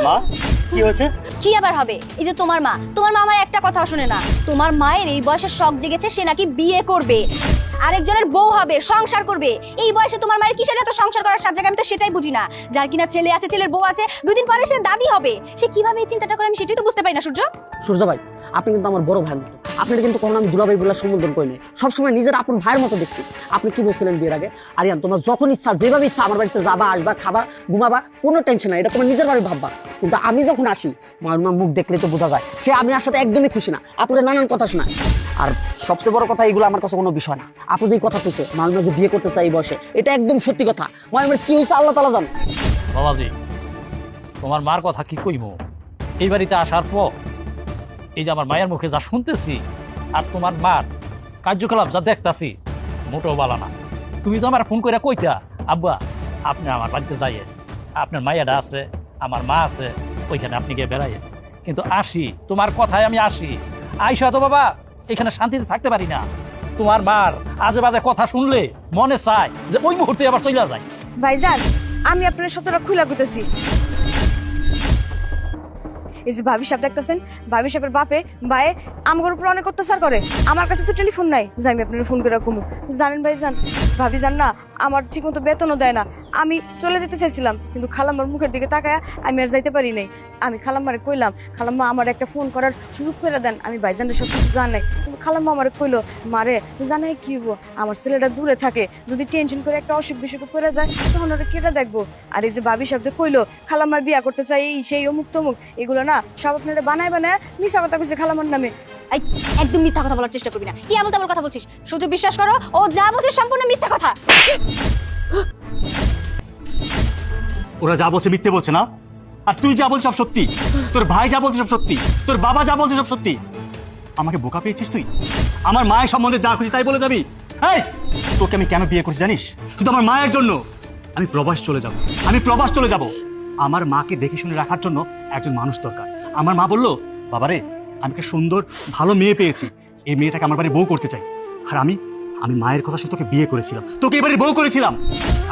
মা কি হয়েছে? কি আবার হবে? এই যে তোমার মা আমার একটা কথা শুনে না। তোমার মায়ের এই বয়সে শখ জেগেছে সে নাকি বিয়ে করবে, আরেকজনের বউ হবে, সংসার করবে। এই বয়সে তোমার মায়ের কিসের এত সংসার করার সাথে? আমি তো সেটাই বুঝি না। যার কিনা ছেলে আছে, ছেলের বউ আছে, দুদিন পরে সে দাদি হবে, সে কিভাবে এই চিন্তাটা করে আমি সেটাই তো বুঝতে পারি না। সূর্য ভাই, আপনি কিন্তু আমার বড় ভাইয়ের মতো। আপনার কিন্তু কখনো আমি দুলাভাই বলে সম্বোধন করি নাই, সবসময় নিজের আপন ভাইয়ের মতো দেখছি। আপনি কি বলছিলেন বিয়ের আগে? আরিয়ান, তোমার যখন ইচ্ছা যেভাবে ইচ্ছা আমার বাড়িতে যাবা, আসবা, খাবা, ঘুমাবা, কোনো টেনশন নাই, এটা তোমার নিজের বাড়ি ভাববা। কিন্তু আমি যখন আসি, আমার মুখ দেখলে তো বোঝা যায় সে আমি আর সাথে একদমই খুশি না। আপনার নানান কথা শোনায়, আর সবচেয়ে বড় কথা, এগুলো আমার কাছে কোনো বিষয় না। আপনি যে কথা কইছে মাঝে মাঝে বিয়ে করতে চাই এই বয়সে, এটা একদম সত্যি কথা। আমার কি হয়েছে আল্লাহ তাআলা জানে। বাবাজি, তোমার মার কথা কি কইব? এই বাড়িতে আসার পর এই যে আমার মায়ের মুখে যা শুনতেছি আর তোমার মার কার্যকলাপ যা দেখতাছি, মোটেও ভালো না। তুমি তো আমার ফোন করে কইতা, আব্বা আপনি আমার বাড়িতে যাইয়ে, আপনার মাইয়াটা আছে, আমার মা আছে, ওইখানে আপনি গিয়ে বেড়াইয়ে। কিন্তু আসি, তোমার কথায় আমি আসি, আইসা তো বাবা এখানে শান্তিতে থাকতে পারি না। তোমার মার আজে বাজে কথা শুনলে মনে চায় যে ওই মুহূর্তে আবার চলে যায়। ভাইজান, আমি আপনার সত্যটা খুলে কইতেছি। এই যে ভাবি সাহেব দেখতেছেন, ভাবি সাহেবের বাপে ভাইয়ে আমার উপর অনেক অত্যাচার করে। আমার কাছে তো টেলিফোন নাই যে আমি আপনার ফোন করে কমু। জানেন ভাইজান, ভাবি জান না আমার ঠিক মতো বেতনও দেয় না। আমি চলে যেতে চাইছিলাম, কিন্তু খালাম্মার মুখের দিকে তাকায় আমি আর যাইতে পারি নাই। আমি খালাম্মারে কইলাম, খালাম্মা আমার একটা ফোন করার সুযোগ করে দেন, আমি ভাইজানের সব কিছু জানাই। কিন্তু খালাম্মা আমারে কইলো, মারে জানাই কি হবো, আমার ছেলেটা দূরে থাকে, যদি টেনশন করে একটা অসুখ বিসুখ করে যায় তখন ওরা কেটে দেখবো। আর এই যে ভাবি সাহেব যে কইলো খালাম্মা বিয়া করতে চাই, এই সেই অমুক তমুক, এগুলো না সব আপনারা বানায় বানায় মিশা কথা কইছে খালাম্মার নামে। একদম মিথ্যা কথা বলার চেষ্টা করবি না। কি এমন তেমন কথা বলছিস? সূর্য, বিশ্বাস করো, ও যা বলছে সম্পূর্ণ মিথ্যা কথা। ওরা যা বলছে মিথ্যে বলছে না, আর তুই যা বলছিস সব সত্যি। তোর ভাই যা বলছে সব সত্যি, তোর বাবা যা বলছে সব সত্যি। আমাকে বোকা পেয়েছিস তুই? আমার মায়ের সম্বন্ধে যা খুশি তাই বলে যাবি? এই, তোকে আমি কেন বিয়ে করছি জানিস? শুধু আমার মায়ের জন্য। আমি প্রবাস চলে যাব। আমার মাকে দেখে শুনে রাখার জন্য একজন মানুষ দরকার। আমার মা বললো, বাবারে আমি একটা সুন্দর ভালো মেয়ে পেয়েছি, এই মেয়েটাকে আমার বাড়ি বউ করতে চাই। আর আমি মায়ের কথা শুনে তোকে বিয়ে করেছিলাম, তোকে এবারে বউ করেছিলাম।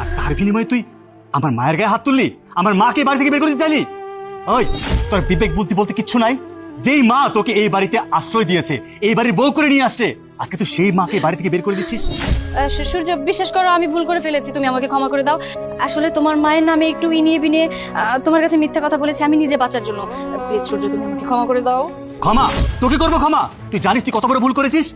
আর তার বিনিময়ে তুই আমার মায়ের গায়ে হাত তুললি, আমার মাকে বাড়ি থেকে বের করে দিতে চাইলি। ওই, তোর বিবেক বুদ্ধি বলতে কিচ্ছু নাই? যেই মা তোকে এই বাড়িতে আশ্রয় দিয়েছে, এই বাড়ির বউ করে নিয়ে আসছে, আজকে তুই সেই মাকে বাড়ি থেকে বের করে দিচ্ছিস। সূর্য, বিশ্বাস করো আমি ভুল করে ফেলেছি, তুমি আমাকে ক্ষমা করে দাও। আসলে তোমার মায়ের নামে একটু ইনিয়ে বিনিয়ে তোমার কাছে মিথ্যা কথা বলেছি আমি নিজে বাঁচার জন্য। প্লিজ সূর্য, তুমি আমাকে ক্ষমা করে দাও। ক্ষমা? তোকে করবো ক্ষমা? তুই জানিস তুই কত বড় ভুল করেছিস?